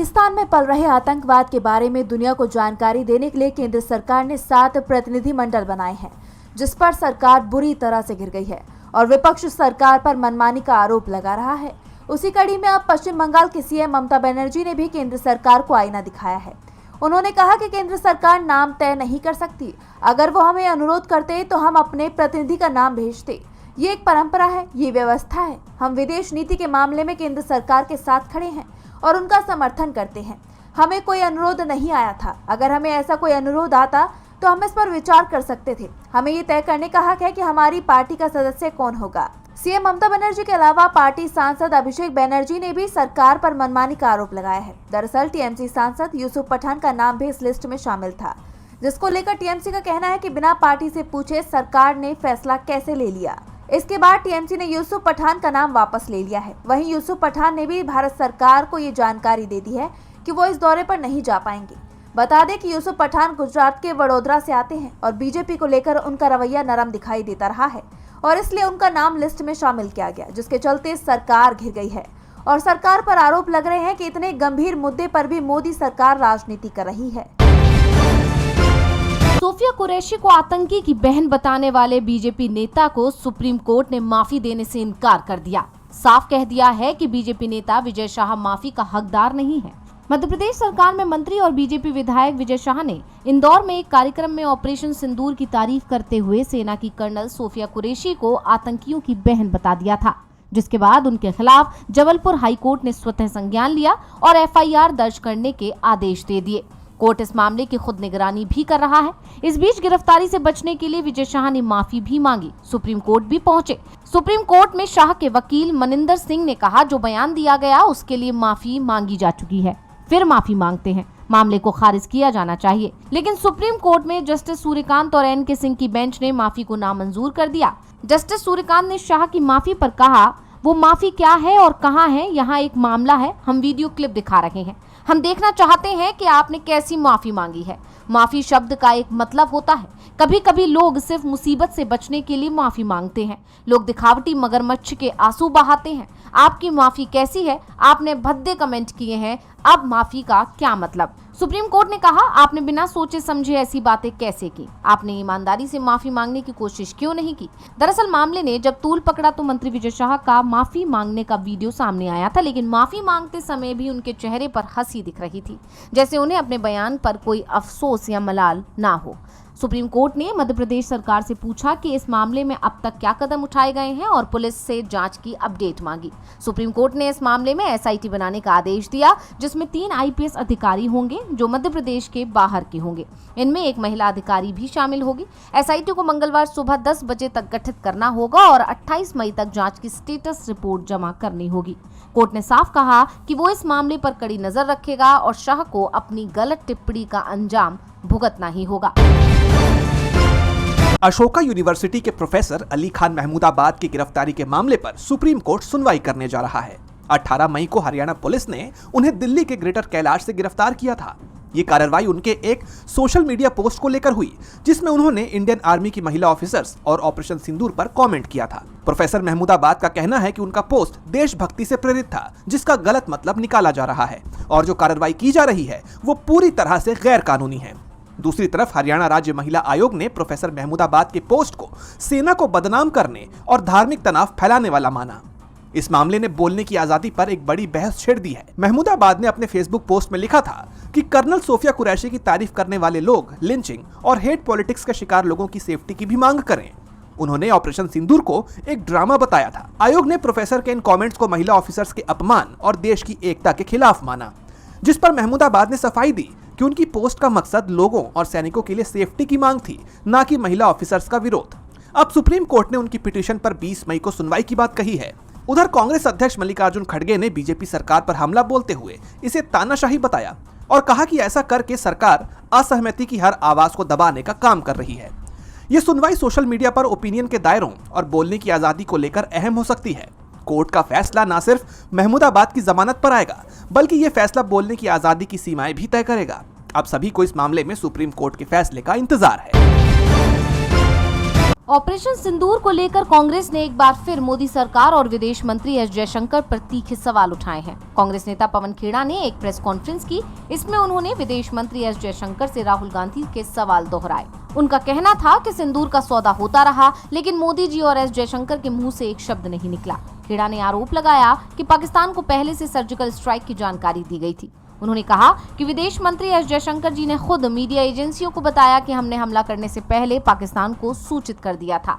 पाकिस्तान में पल रहे आतंकवाद के बारे में दुनिया को जानकारी देने के लिए केंद्र सरकार ने 7 प्रतिनिधिमंडल बनाए हैं, जिस पर सरकार बुरी तरह से घिर गई है और विपक्ष सरकार पर मनमानी का आरोप लगा रहा है। उसी कड़ी में अब पश्चिम बंगाल की सीएम ममता बनर्जी ने भी केंद्र सरकार को आईना दिखाया है। उन्होंने कहा कि केंद्र सरकार नाम तय नहीं कर सकती, अगर वो हमें अनुरोध करते तो हम अपने प्रतिनिधि का नाम भेजते। ये एक परंपरा है, ये व्यवस्था है। हम विदेश नीति के मामले में केंद्र सरकार के साथ खड़े हैं और उनका समर्थन करते हैं। हमें कोई अनुरोध नहीं आया था, अगर हमें ऐसा कोई अनुरोध आता तो हम इस पर विचार कर सकते थे। हमें ये तय करने का हक है कि हमारी पार्टी का सदस्य कौन होगा। सीएम ममता बनर्जी के अलावा पार्टी सांसद अभिषेक बनर्जी ने भी सरकार पर मनमानी का आरोप लगाया है। दरअसल टीएमसी सांसद यूसुफ पठान का नाम भी इस लिस्ट में शामिल था, जिसको लेकर टीएमसी का कहना है कि बिना पार्टी से पूछे सरकार ने फैसला कैसे ले लिया। इसके बाद टीएमसी ने यूसुफ पठान का नाम वापस ले लिया है। वहीं यूसुफ पठान ने भी भारत सरकार को ये जानकारी दे दी है कि वो इस दौरे पर नहीं जा पाएंगे। बता दें कि यूसुफ पठान गुजरात के वडोदरा से आते हैं और बीजेपी को लेकर उनका रवैया नरम दिखाई देता रहा है और इसलिए उनका नाम लिस्ट में शामिल किया गया, जिसके चलते सरकार घिर गई है और सरकार पर आरोप लग रहे हैं कि इतने गंभीर मुद्दे पर भी मोदी सरकार राजनीति कर रही है। सोफिया कुरैशी को आतंकी की बहन बताने वाले बीजेपी नेता को सुप्रीम कोर्ट ने माफी देने से इनकार कर दिया। साफ कह दिया है कि बीजेपी नेता विजय शाह माफी का हकदार नहीं है। मध्य प्रदेश सरकार में मंत्री और बीजेपी विधायक विजय शाह ने इंदौर में एक कार्यक्रम में ऑपरेशन सिंदूर की तारीफ करते हुए सेना की कर्नल सोफिया कुरैशी को आतंकियों की बहन बता दिया था, जिसके बाद उनके खिलाफ जबलपुर हाईकोर्ट ने स्वतः संज्ञान लिया और एफआईआर दर्ज करने के आदेश दे दिए। कोर्ट इस मामले की खुद निगरानी भी कर रहा है। इस बीच गिरफ्तारी से बचने के लिए विजय शाह ने माफी भी मांगी, सुप्रीम कोर्ट भी पहुंचे। सुप्रीम कोर्ट में शाह के वकील मनिंदर सिंह ने कहा, जो बयान दिया गया उसके लिए माफी मांगी जा चुकी है, फिर माफी मांगते हैं, मामले को खारिज किया जाना चाहिए। लेकिन सुप्रीम कोर्ट में जस्टिस सूर्यकांत और एन के सिंह की बेंच ने माफी को नामंजूर कर दिया। जस्टिस सूर्यकांत ने शाह की माफी पर कहा, वो माफी क्या है और कहाँ है, यहाँ एक मामला है, हम वीडियो क्लिप दिखा रहे हैं, हम देखना चाहते हैं कि आपने कैसी माफी मांगी है। माफी शब्द का एक मतलब होता है। कभी कभी लोग सिर्फ मुसीबत से बचने के लिए माफी मांगते हैं। लोग दिखावटी मगरमच्छ के आंसू बहाते हैं। आपकी माफी कैसी है? आपने भद्दे कमेंट किए हैं, अब माफी का क्या मतलब? सुप्रीम कोर्ट ने कहा, आपने बिना सोचे समझे ऐसी बातें कैसे की? आपने ईमानदारी से माफी मांगने की कोशिश क्यों नहीं की? दरअसल मामले ने जब तूल पकड़ा तो मंत्री विजय शाह का माफी मांगने का वीडियो सामने आया था, लेकिन माफी मांगते समय भी उनके चेहरे पर हंसी दिख रही थी, जैसे उन्हें अपने बयान पर कोई अफसोस या मलाल ना हो। सुप्रीम कोर्ट ने मध्य प्रदेश सरकार से पूछा कि इस मामले में अब तक क्या कदम उठाए गए हैं और पुलिस से जांच की अपडेट मांगी। सुप्रीम कोर्ट ने इस मामले में एसआईटी बनाने का आदेश दिया, जिसमें 3 आईपीएस अधिकारी होंगे जो मध्य प्रदेश के बाहर के होंगे। इनमें एक महिला अधिकारी भी शामिल होगी। एसआईटी को मंगलवार सुबह 10 बजे तक गठित करना होगा और 28 मई तक जाँच की स्टेटस रिपोर्ट जमा करनी होगी। कोर्ट ने साफ कहा कि वो इस मामले पर कड़ी नजर रखेगा और शाह को अपनी गलत टिप्पणी का अंजाम भुगतना ही होगा। अशोका यूनिवर्सिटी के प्रोफेसर अली खान महमूदाबाद की गिरफ्तारी के मामले पर सुप्रीम कोर्ट सुनवाई करने जा रहा है। 18 मई को हरियाणा पुलिस ने उन्हें दिल्ली के ग्रेटर कैलाश से गिरफ्तार किया था। ये कार्रवाई उनके एक सोशल मीडिया पोस्ट को लेकर हुई, जिसमें उन्होंने इंडियन आर्मी की महिला ऑफिसर्स और ऑपरेशन सिंदूर पर कमेंट किया था। प्रोफेसर महमूदाबाद का कहना है कि उनका पोस्ट देशभक्ति से प्रेरित था, जिसका गलत मतलब निकाला जा रहा है और जो कार्रवाई की जा रही है वो पूरी तरह से गैर कानूनी है। दूसरी तरफ हरियाणा राज्य महिला आयोग ने प्रोफेसर महमूदाबाद के पोस्ट को सेना को बदनाम करने और धार्मिक तनाव फैलाने वाला माना। इस मामले ने बोलने की आजादी पर एक बड़ी बहस छेड़ दी है। महमूदाबाद ने अपने फेसबुक पोस्ट में लिखा था कि कर्नल सोफिया कुरैशी की तारीफ करने वाले लोग लिंचिंग और हेट पॉलिटिक्स के शिकार लोगों की सेफ्टी की भी मांग करें। उन्होंने ऑपरेशन सिंदूर को एक ड्रामा बताया था। आयोग ने प्रोफेसर के इन कमेंट्स को महिला ऑफिसर्स के अपमान और देश की एकता के खिलाफ माना, जिस पर महमूदाबाद ने सफाई दी कि उनकी पोस्ट का मकसद लोगों और सैनिकों के लिए सेफ्टी की मांग थी, न कि महिला ऑफिसर्स का विरोध। अब सुप्रीम कोर्ट ने उनकी पिटीशन पर 20 मई को सुनवाई की बात कही है। उधर कांग्रेस अध्यक्ष मल्लिकार्जुन खड़गे ने बीजेपी सरकार पर हमला बोलते हुए इसे तानाशाही बताया और कहा कि ऐसा करके सरकार असहमति की हर आवाज को दबाने का काम कर रही है। ये सुनवाई सोशल मीडिया पर ओपिनियन के दायरों और बोलने की आजादी को लेकर अहम हो सकती है। कोर्ट का फैसला न सिर्फ महमूदाबाद की जमानत पर आएगा, बल्कि ये फैसला बोलने की आजादी की सीमाएं भी तय करेगा। अब सभी को इस मामले में सुप्रीम कोर्ट के फैसले का इंतजार है। ऑपरेशन सिंदूर को लेकर कांग्रेस ने एक बार फिर मोदी सरकार और विदेश मंत्री एस जयशंकर पर तीखे सवाल उठाए हैं। कांग्रेस नेता पवन खेड़ा ने एक प्रेस कॉन्फ्रेंस की। इसमें उन्होंने विदेश मंत्री एस जयशंकर से राहुल गांधी के सवाल दोहराए। उनका कहना था कि सिंदूर का सौदा होता रहा, लेकिन मोदी जी और एस जयशंकर के मुंह से एक शब्द नहीं निकला। खेड़ा ने आरोप लगाया कि पाकिस्तान को पहले से सर्जिकल स्ट्राइक की जानकारी दी गई थी। उन्होंने कहा कि विदेश मंत्री एस जयशंकर जी ने खुद मीडिया एजेंसियों को बताया कि हमने हमला करने से पहले पाकिस्तान को सूचित कर दिया था।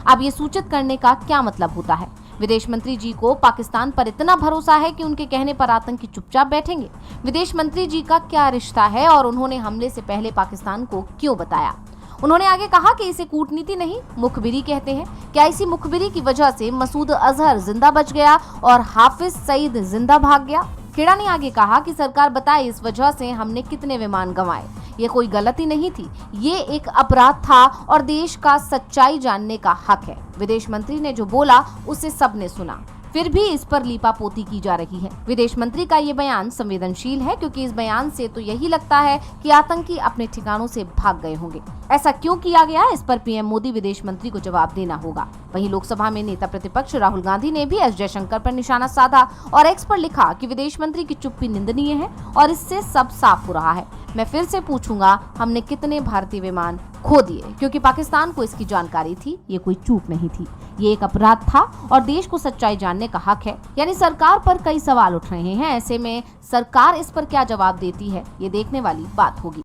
अब ये सूचित करने का क्या मतलब होता है? विदेश मंत्री जी को पाकिस्तान पर इतना भरोसा है कि उनके कहने पर आतंकी चुपचाप बैठेंगे? विदेश मंत्री जी का क्या रिश्ता है और उन्होंने हमले से पहले पाकिस्तान को क्यों बताया? उन्होंने आगे कहा कि इसे कूटनीति नहीं, मुखबिरी कहते हैं। क्या इसी मुखबिरी की वजह से मसूद अजहर जिंदा बच गया और हाफिज सईद जिंदा भाग गया? खेड़ा ने आगे कहा कि सरकार बताए इस वजह से हमने कितने विमान गंवाए। ये कोई गलती नहीं थी, ये एक अपराध था और देश का सच्चाई जानने का हक है। विदेश मंत्री ने जो बोला उसे सबने सुना, फिर भी इस पर लीपापोती की जा रही है। विदेश मंत्री का ये बयान संवेदनशील है क्योंकि इस बयान से तो यही लगता है कि आतंकी अपने ठिकानों से भाग गए होंगे। ऐसा क्यों किया गया, इस पर पीएम मोदी विदेश मंत्री को जवाब देना होगा। वहीं लोकसभा में नेता प्रतिपक्ष राहुल गांधी ने भी एस जयशंकर पर निशाना साधा और एक्स पर लिखा कि विदेश मंत्री की चुप्पी निंदनीय है और इससे सब साफ हो रहा है। मैं फिर से पूछूंगा, हमने कितने भारतीय विमान खो दिए? क्योंकि पाकिस्तान को इसकी जानकारी थी, ये कोई चूक नहीं थी, ये एक अपराध था और देश को सच्चाई जानने का हक है। यानी सरकार पर कई सवाल उठ रहे हैं। ऐसे में सरकार इस पर क्या जवाब देती है, ये देखने वाली बात होगी।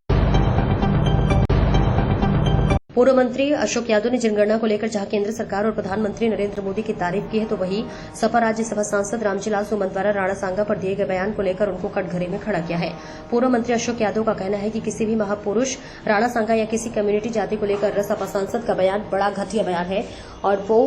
पूर्व मंत्री अशोक यादव ने जनगणना को लेकर जहां केंद्र सरकार और प्रधानमंत्री नरेंद्र मोदी की तारीफ की है, तो वहीं सपा राज्यसभा सांसद रामजीलाल सुमन द्वारा राणा सांगा पर दिए गए बयान को लेकर उनको कटघरे में खड़ा किया है। पूर्व मंत्री अशोक यादव का कहना है कि किसी भी महापुरुष राणा सांगा या किसी कम्युनिटी जाति को लेकर सपा सांसद का बयान बड़ा घटिया बयान है और वो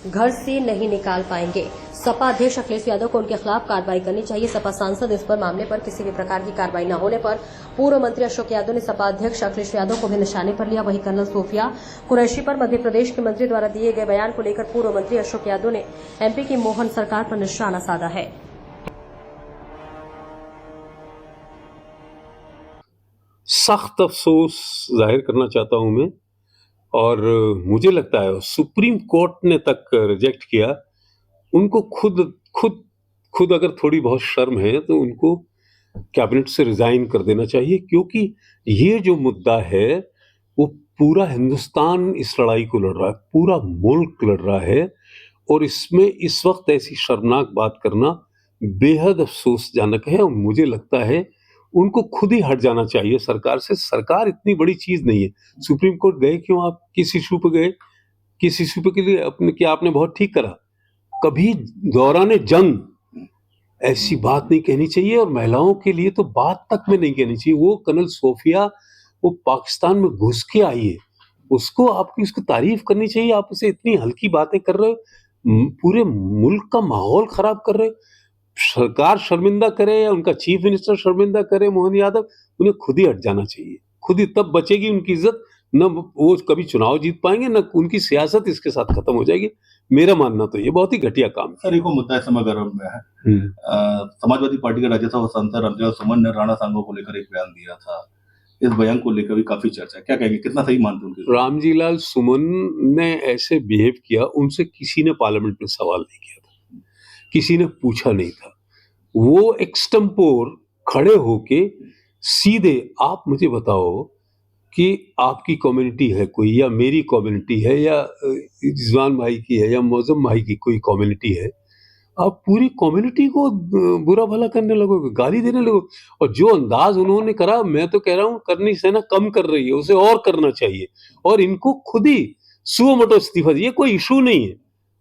घर से नहीं निकाल पाएंगे। सपा अध्यक्ष अखिलेश यादव को उनके खिलाफ कार्रवाई करनी चाहिए। सपा सांसद इस पर मामले पर किसी भी प्रकार की कार्रवाई न होने पर पूर्व मंत्री अशोक यादव ने सपा अध्यक्ष अखिलेश यादव को भी निशाने पर लिया। वहीं कर्नल सोफिया कुरैशी पर मध्य प्रदेश के मंत्री द्वारा दिए गए बयान को लेकर पूर्व मंत्री अशोक यादव ने एमपी की मोहन सरकार पर निशाना साधा है। सख्त अफसोस जाहिर करना चाहता हूं मैं, और मुझे लगता है सुप्रीम कोर्ट ने तक रिजेक्ट किया। उनको खुद अगर थोड़ी बहुत शर्म है तो उनको कैबिनेट से रिजाइन कर देना चाहिए, क्योंकि ये जो मुद्दा है वो पूरा हिंदुस्तान इस लड़ाई को लड़ रहा है, पूरा मुल्क लड़ रहा है, और इसमें इस वक्त ऐसी शर्मनाक बात करना बेहद अफसोसजनक है। और मुझे लगता है उनको खुद ही हट जाना चाहिए सरकार से। सरकार इतनी बड़ी चीज नहीं है। सुप्रीम कोर्ट गए क्यों? आप किस इशू पे गए? किस इशू पे के लिए आपने बहुत ठीक करा। कभी दौरान जंग ऐसी बात नहीं कहनी चाहिए, और महिलाओं के लिए तो बात तक में नहीं कहनी चाहिए। वो कर्नल सोफिया वो पाकिस्तान में घुस के आई है, उसको तारीफ करनी चाहिए। आप उसे इतनी हल्की बातें कर रहे हो, पूरे मुल्क का माहौल खराब कर रहे हो। सरकार शर्मिंदा करे या उनका चीफ मिनिस्टर शर्मिंदा करे मोहन यादव, उन्हें खुद ही हट जाना चाहिए। खुद ही तब बचेगी उनकी इज्जत, न वो कभी चुनाव जीत पाएंगे, न उनकी सियासत इसके साथ खत्म हो जाएगी। मेरा मानना तो ये बहुत ही घटिया काम है। सर, एक मुद्दा इस समय गर्म में है। समाजवादी पार्टी के राज्यसभा सांसद रामजीलाल सुमन ने राणा सांगा को लेकर एक बयान दिया था। इस बयान को लेकर भी काफी चर्चा है, क्या कहेंगे, कितना सही मानते हैं उनके? रामजीलाल सुमन ने ऐसे बिहेव किया, उनसे किसी ने पार्लियामेंट में सवाल नहीं किया था, किसी ने पूछा नहीं था। वो एक्सटेम्पोर खड़े होके सीधे, आप मुझे बताओ कि आपकी कम्युनिटी है कोई, या मेरी कम्युनिटी है, या रिजवान भाई की है, या मौजम भाई की कोई कम्युनिटी है, आप पूरी कम्युनिटी को बुरा भला करने लगोगे, गाली देने लगोगे। और जो अंदाज उन्होंने करा, मैं तो कह रहा हूं करनी से ना कम कर रही है, उसे और करना चाहिए। और इनको खुद ही सुओ मोटो इस्तीफा दिए, कोई इशू नहीं है।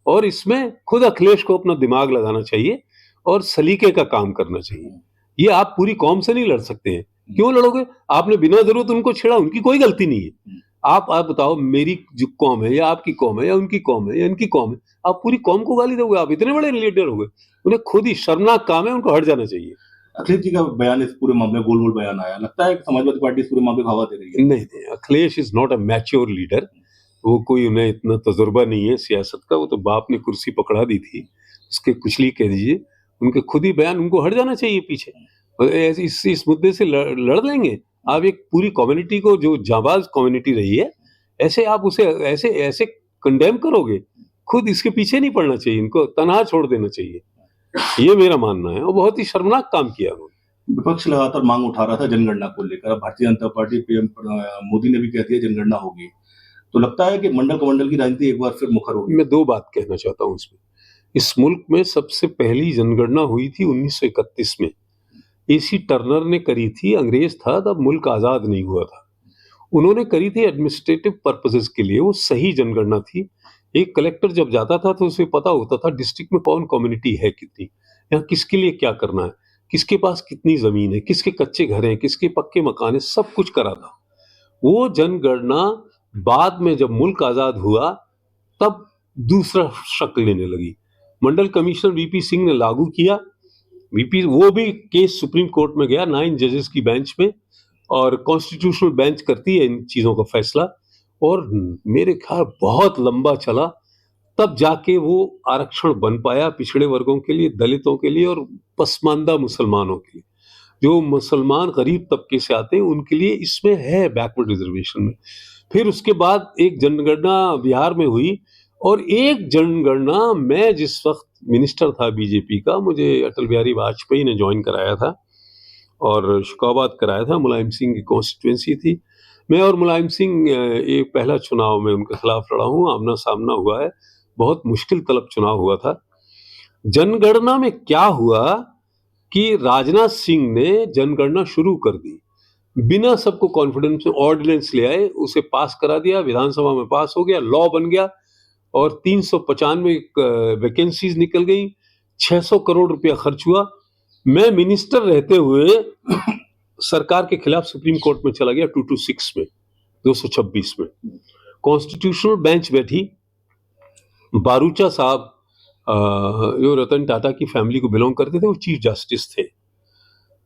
और इसमें खुद अखिलेश को अपना दिमाग लगाना चाहिए और सलीके का काम करना चाहिए। ये आप पूरी कौम से नहीं लड़ सकते हैं। क्यों लड़ोगे? आपने बिना जरूरत उनको छेड़ा, उनकी कोई गलती नहीं है। आप बताओ, मेरी जो कौम है, या आपकी कौम है, या उनकी कौम है, या इनकी कौम है, आप पूरी कौम को गाली दोगे? आप इतने बड़े लीडर हो गए। उन्हें खुद ही शर्मनाक काम है, उनको हट जाना चाहिए। अखिलेश जी का बयान इस पूरे मामले गोल गोल बयान आया, लगता है कि समाजवादी पार्टी इस पूरे मामले को हवा दे रही है। नहीं, Akhilesh is not a mature leader. वो कोई, उन्हें इतना तजुर्बा नहीं है सियासत का। वो तो बाप ने कुर्सी पकड़ा दी थी, उसके कुचली कह दीजिए। उनके खुद ही बयान, उनको हट जाना चाहिए पीछे। और इस मुद्दे से लड़ लेंगे। आप एक पूरी कम्युनिटी को, जो जाबाज कम्युनिटी रही है, ऐसे आप उसे ऐसे कंडेम करोगे, खुद इसके पीछे नहीं पड़ना चाहिए, इनको तनहा छोड़ देना चाहिए, ये मेरा मानना है। और बहुत ही शर्मनाक काम किया उन्होंने। विपक्ष लगातार मांग उठा रहा था जनगणना को लेकर। अब भारतीय जनता पार्टी पीएम मोदी ने भी कह दिया जनगणना होगी, तो लगता है कि मंडल कमंडल की राजनीति एक बार फिर मुखर होगी। मैं दो बात कहना चाहता हूँ इसमें। इस मुल्क में सबसे पहली जनगणना हुई थी 1931 में, एसी टर्नर ने करी थी। अंग्रेज था तब, मुल्क आजाद नहीं हुआ था। उन्होंने करी थी एडमिनिस्ट्रेटिव पर्पसेस के लिए, वो सही जनगणना थी। एक कलेक्टर जब जाता था तो उसे पता होता था डिस्ट्रिक्ट में कौन कम्युनिटी है कितनी, यहाँ किसके लिए क्या करना है, किसके पास कितनी जमीन है, किसके कच्चे घर हैं, किसके पक्के मकान है, सब कुछ करा था। वो जनगणना बाद में जब मुल्क आजाद हुआ तब दूसरा शक्ल लेने लगी। मंडल कमिश्नर वीपी सिंह ने लागू किया। वो भी केस सुप्रीम कोर्ट में गया 9 जजेस की बेंच में, और कॉन्स्टिट्यूशनल बेंच करती है इन चीजों का फैसला, और मेरे ख्याल बहुत लंबा चला, तब जाके वो आरक्षण बन पाया पिछड़े वर्गों के लिए, दलितों के लिए और पसमानदा मुसलमानों के लिए। जो मुसलमान गरीब तबके से आते हैं उनके लिए इसमें है बैकवर्ड रिजर्वेशन में। फिर उसके बाद एक जनगणना बिहार में हुई, और एक जनगणना मैं जिस वक्त मिनिस्टर था बीजेपी का, मुझे अटल बिहारी वाजपेयी ने ज्वाइन कराया था और शुकाबाद कराया था। मुलायम सिंह की कॉन्स्टिट्यूंसी थी। मैं और मुलायम सिंह एक पहला चुनाव में उनके खिलाफ लड़ा हूँ, आमना सामना हुआ है, बहुत मुश्किल तलब चुनाव हुआ था। जनगणना में क्या हुआ कि राजनाथ सिंह ने जनगणना शुरू कर दी, बिना सबको कॉन्फिडेंस में ऑर्डिनेंस ले आए, उसे पास करा दिया, विधानसभा में पास हो गया, लॉ बन गया, और 395 वैकेंसीज निकल गई, 600 करोड़ रुपया खर्च हुआ। मैं मिनिस्टर रहते हुए सरकार के खिलाफ सुप्रीम कोर्ट में चला गया 226 में, 226 में। कॉन्स्टिट्यूशनल बेंच बैठी, बारूचा साहब जो रतन टाटा की फैमिली को बिलोंग करते थे, वो चीफ जस्टिस थे।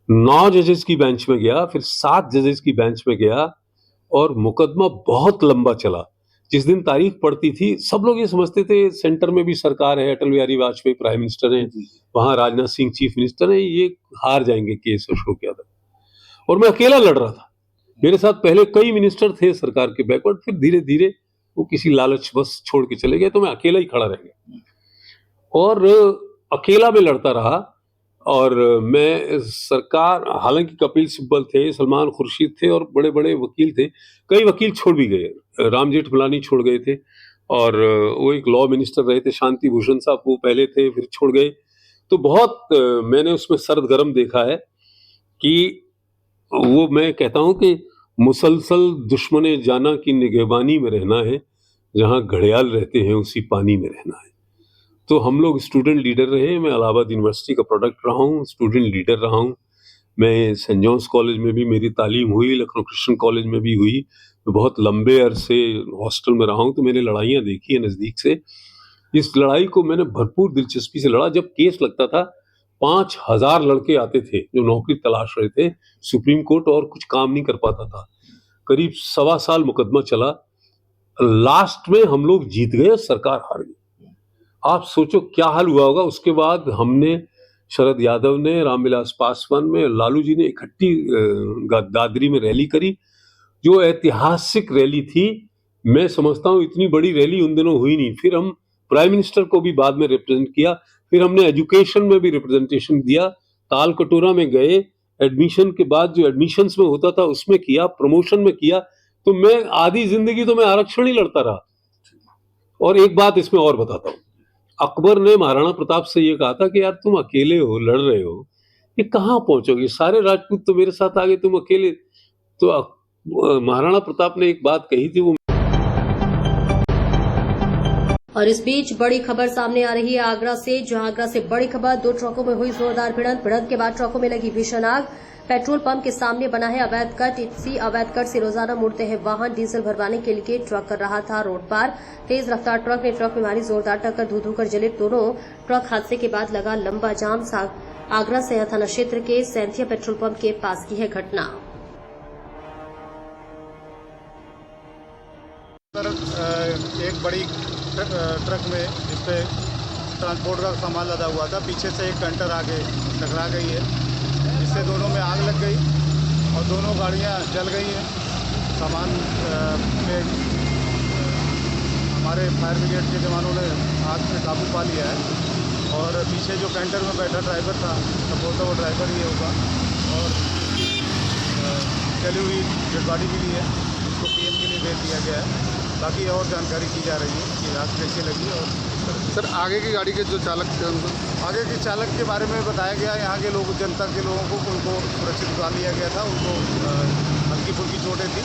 9 जजेस की बेंच में गया, फिर 7 जजेस की बेंच में गया, और मुकदमा बहुत लंबा चला। जिस दिन तारीख पड़ती थी, सब लोग ये समझते थे सेंटर में भी सरकार है, अटल बिहारी वाजपेयी प्राइम मिनिस्टर हैं, वहां राजनाथ सिंह चीफ मिनिस्टर हैं, ये हार जाएंगे केस अशोक यादव। और मैं अकेला लड़ रहा था, मेरे साथ पहले कई मिनिस्टर थे सरकार के बैकवर्ड, फिर धीरे धीरे वो किसी लालच बस छोड़ के चले गए, तो मैं अकेला ही खड़ा रह गया और अकेला में लड़ता रहा। और मैं सरकार, हालांकि कपिल सिब्बल थे, सलमान खुर्शीद थे और बड़े बड़े वकील थे, कई वकील छोड़ भी गए, राम जेठमलानी छोड़ गए थे, और वो एक लॉ मिनिस्टर रहे थे शांति भूषण साहब, वो पहले थे फिर छोड़ गए। तो बहुत मैंने उसमें सर्द गर्म देखा है कि वो, मैं कहता हूं कि मुसलसल दुश्मने जाना की निगहबानी में रहना है, जहां घड़ियाल रहते हैं उसी पानी में रहना है। तो हम लोग स्टूडेंट लीडर रहे, मैं इलाहाबाद यूनिवर्सिटी का प्रोडक्ट रहा हूँ, स्टूडेंट लीडर रहा हूँ, मैं सेंट जॉन्स कॉलेज में भी मेरी तालीम हुई, लखनऊ क्रिश्चियन कॉलेज में भी हुई, मैं बहुत लंबे अरसे हॉस्टल में रहा हूँ, तो मैंने लड़ाइयाँ देखी है नज़दीक से। इस लड़ाई को मैंने भरपूर दिलचस्पी से लड़ा। जब केस लगता था 5000 लड़के आते थे जो नौकरी तलाश रहे थे सुप्रीम कोर्ट, और कुछ काम नहीं कर पाता था। करीब 1.25 साल मुकदमा चला, लास्ट में हम लोग जीत गए, सरकार हार गई। आप सोचो क्या हाल हुआ होगा। उसके बाद हमने, शरद यादव ने, रामविलास पासवान में, लालू जी ने इकट्ठी दादरी में रैली करी, जो ऐतिहासिक रैली थी। मैं समझता हूँ इतनी बड़ी रैली उन दिनों हुई नहीं। फिर हम प्राइम मिनिस्टर को भी बाद में रिप्रेजेंट किया, फिर हमने एजुकेशन में भी रिप्रेजेंटेशन दिया, ताल कटोरा में गए, एडमिशन के बाद जो एडमिशन्स में होता था उसमें किया, प्रमोशन में किया। तो मैं आधी जिंदगी तो मैं आरक्षण ही लड़ता रहा। और एक बात इसमें और बताता हूँ, अकबर ने महाराणा प्रताप से ये कहा था कि यार तुम अकेले हो, लड़ रहे हो, ये कहाँ पहुंचोगे, सारे राजपूत तो मेरे साथ आ गए, तुम अकेले। तो महाराणा प्रताप ने एक बात कही थी, वो। और इस बीच बड़ी खबर सामने आ रही है आगरा से, जहां आगरा से बड़ी खबर, 2 ट्रकों में हुई जोरदार भिड़ंत के बाद ट्रकों में लगी भीषण आग। पेट्रोल पंप के सामने बना है अवैध कट। इसी अवैध कट से रोजाना मुड़ते हैं वाहन। डीजल भरवाने के लिए ट्रक कर रहा था रोड पार। तेज रफ्तार ट्रक ने ट्रक में मारी जोरदार टक्कर, धू कर जले दोनों ट्रक। हादसे के बाद लगा लंबा जाम। आगरा सैया थाना क्षेत्र के सैंथिया पेट्रोल पंप के पास की है घटना। एक बड़ी ट्रक में, जिसपे ट्रांसपोर्ट का सामान लदा हुआ था, पीछे से एक कंटर आके टकरा गई है, जिससे दोनों में आग लग गई और दोनों गाड़ियां जल गई हैं। सामान में हमारे फायर ब्रिगेड के जवानों ने आग पे काबू पा लिया है। और पीछे जो कैंटर में बैठा ड्राइवर था, संभवतः वो ड्राइवर ही होगा। और जली हुई डेड बॉडी मिली है, उसको पीएम के लिए भेज दिया गया है। बाकी और जानकारी की जा रही है कि आग कैसे लगी। और सर आगे की गाड़ी के जो चालक थे उनको आगे के चालक के बारे में बताया गया, यहाँ के लोग, जनता के लोगों को उनको सुरक्षित उतार लिया गया था। उनको हल्की फुल्की चोटें थी।